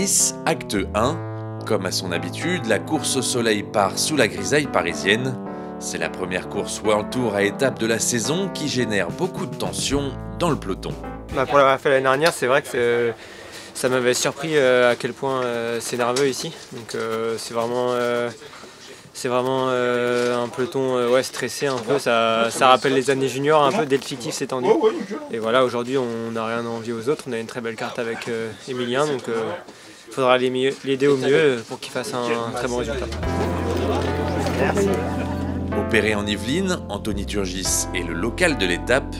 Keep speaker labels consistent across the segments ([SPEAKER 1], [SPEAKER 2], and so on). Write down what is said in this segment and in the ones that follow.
[SPEAKER 1] Paris-Nice, acte 1. Comme à son habitude, la course au soleil part sous la grisaille parisienne. C'est la première course World Tour à étapes de la saison qui génère beaucoup de tension dans le peloton.
[SPEAKER 2] Pour l'avoir fait l'année dernière, c'est vrai que ça m'avait surpris à quel point c'est nerveux ici. Donc c'est vraiment un peloton stressé un peu. Ça rappelle les années juniors un peu, dès le fictif s'est tendu. Et voilà, aujourd'hui on n'a rien à envier aux autres. On a une très belle carte avec Emilien, donc il faudra l'aider au mieux pour qu'il fasse un très bon résultat.
[SPEAKER 3] Merci.
[SPEAKER 1] Opéré en Yvelines, Anthony Turgis est le local de l'étape.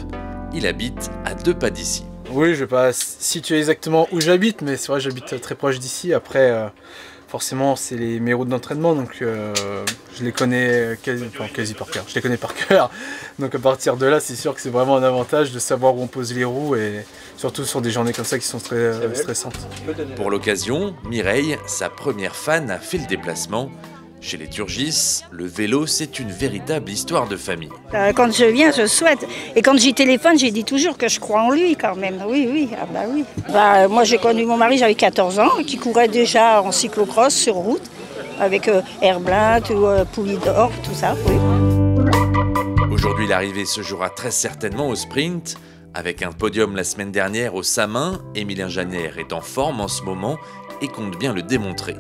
[SPEAKER 1] Il habite à 2 pas d'ici.
[SPEAKER 4] Oui, je ne vais pas situer exactement où j'habite, mais c'est vrai que j'habite très proche d'ici. Après, forcément, c'est mes routes d'entraînement, donc je les connais quasi par cœur. Je les connais par cœur. Donc à partir de là, c'est sûr que c'est vraiment un avantage de savoir où on pose les roues, et surtout sur des journées comme ça qui sont très stressantes.
[SPEAKER 1] Pour l'occasion, Mireille, sa première fan, a fait le déplacement. Chez les Turgis, le vélo, c'est une véritable histoire de famille.
[SPEAKER 3] Quand je viens, je souhaite. Et quand j'y téléphone, j'ai dit toujours que je crois en lui quand même. Oui, ah bah oui. Moi, j'ai connu mon mari, j'avais 14 ans, qui courait déjà en cyclocross sur route, avec Herblin, Poulidor, tout ça, oui.
[SPEAKER 1] Aujourd'hui, l'arrivée se jouera très certainement au sprint. Avec un podium la semaine dernière au Samin, Emilien Janer est en forme en ce moment et compte bien le démontrer.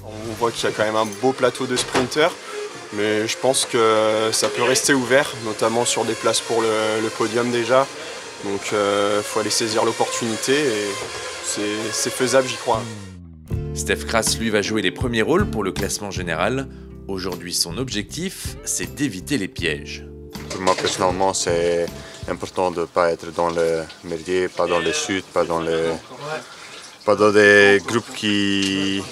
[SPEAKER 5] On voit qu'il y a quand même un beau plateau de sprinters, mais je pense que ça peut rester ouvert, notamment sur des places pour le podium déjà. Donc il faut aller saisir l'opportunité et c'est faisable, j'y crois.
[SPEAKER 1] Steph Kras, lui, va jouer les premiers rôles pour le classement général. Aujourd'hui, son objectif, c'est d'éviter les pièges.
[SPEAKER 6] Pour moi, personnellement, c'est important de ne pas être dans le merdier, pas dans les chutes, pas dans des groupes qui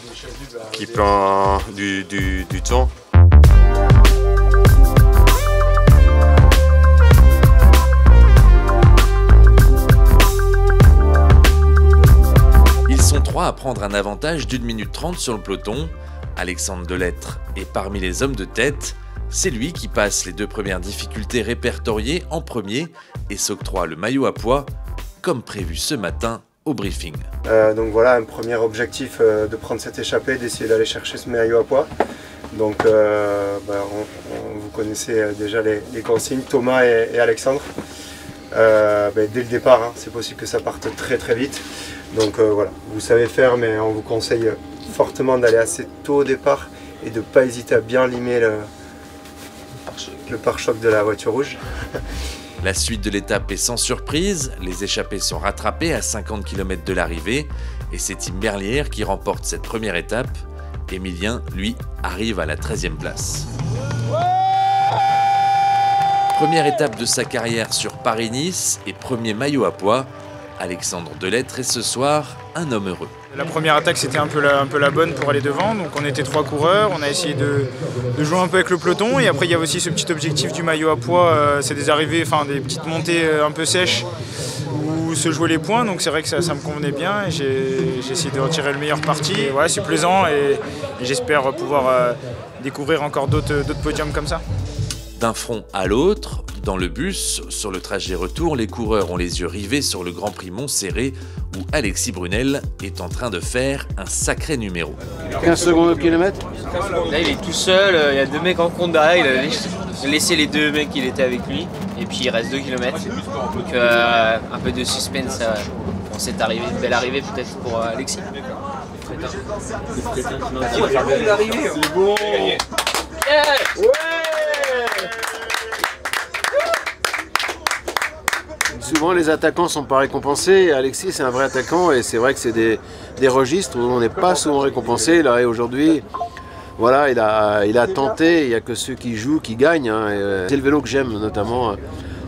[SPEAKER 6] prennent du temps.
[SPEAKER 1] Ils sont 3 à prendre un avantage d'1 minute 30 sur le peloton. Alexandre Delettre est parmi les hommes de tête. C'est lui qui passe les 2 premières difficultés répertoriées en premier et s'octroie le maillot à pois, comme prévu ce matin au briefing.
[SPEAKER 7] Donc voilà, un premier objectif de prendre cette échappée, d'essayer d'aller chercher ce maillot à pois. Donc vous connaissez déjà les consignes, Thomas et Alexandre. Dès le départ, hein, c'est possible que ça parte très vite. Donc voilà, vous savez faire, mais on vous conseille fortement d'aller assez tôt au départ et de ne pas hésiter à bien limer le pare-choc de la voiture rouge.
[SPEAKER 1] La suite de l'étape est sans surprise, les échappés sont rattrapés à 50 km de l'arrivée et c'est Tim Berlière qui remporte cette première étape. Emilien, lui, arrive à la 13e place. Première étape de sa carrière sur Paris-Nice et premier maillot à pois. Alexandre Delettre est ce soir un homme heureux.
[SPEAKER 8] La première attaque, c'était un peu la bonne pour aller devant, donc on était 3 coureurs, on a essayé de jouer un peu avec le peloton, et après il y a aussi ce petit objectif du maillot à pois, c'est des arrivées, des petites montées un peu sèches où se jouer les points, donc c'est vrai que ça me convenait bien et j'ai essayé de retirer le meilleur parti. Ouais, c'est plaisant et j'espère pouvoir découvrir encore d'autres podiums comme ça.
[SPEAKER 1] D'un front à l'autre, dans le bus, sur le trajet retour, les coureurs ont les yeux rivés sur le Grand Prix Montserrat où Alexis Brunel est en train de faire un sacré numéro.
[SPEAKER 9] 15 secondes au kilomètre.
[SPEAKER 10] Là il est tout seul, il y a 2 mecs en compte derrière, il a laissé les 2 mecs qui étaient avec lui et puis il reste 2 km. Donc un peu de suspense pour cette arrivée, une belle arrivée peut-être pour Alexis.
[SPEAKER 9] C'est bon. Souvent les attaquants sont pas récompensés. Alexis c'est un vrai attaquant et c'est vrai que c'est des registres où on n'est pas souvent récompensé. Là et aujourd'hui, voilà, il a tenté. Il n'y a que ceux qui jouent qui gagnent. Hein. C'est le vélo que j'aime, notamment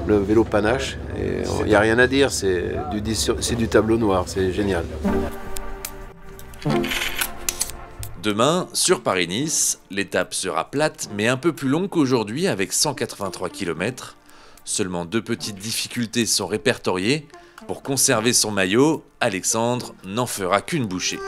[SPEAKER 9] le vélo panache. Il n'y a rien à dire. C'est du tableau noir. C'est génial.
[SPEAKER 1] Demain, sur Paris-Nice, l'étape sera plate mais un peu plus longue qu'aujourd'hui avec 183 km. Seulement 2 petites difficultés sont répertoriées. Pour conserver son maillot, Alexandre n'en fera qu'une bouchée.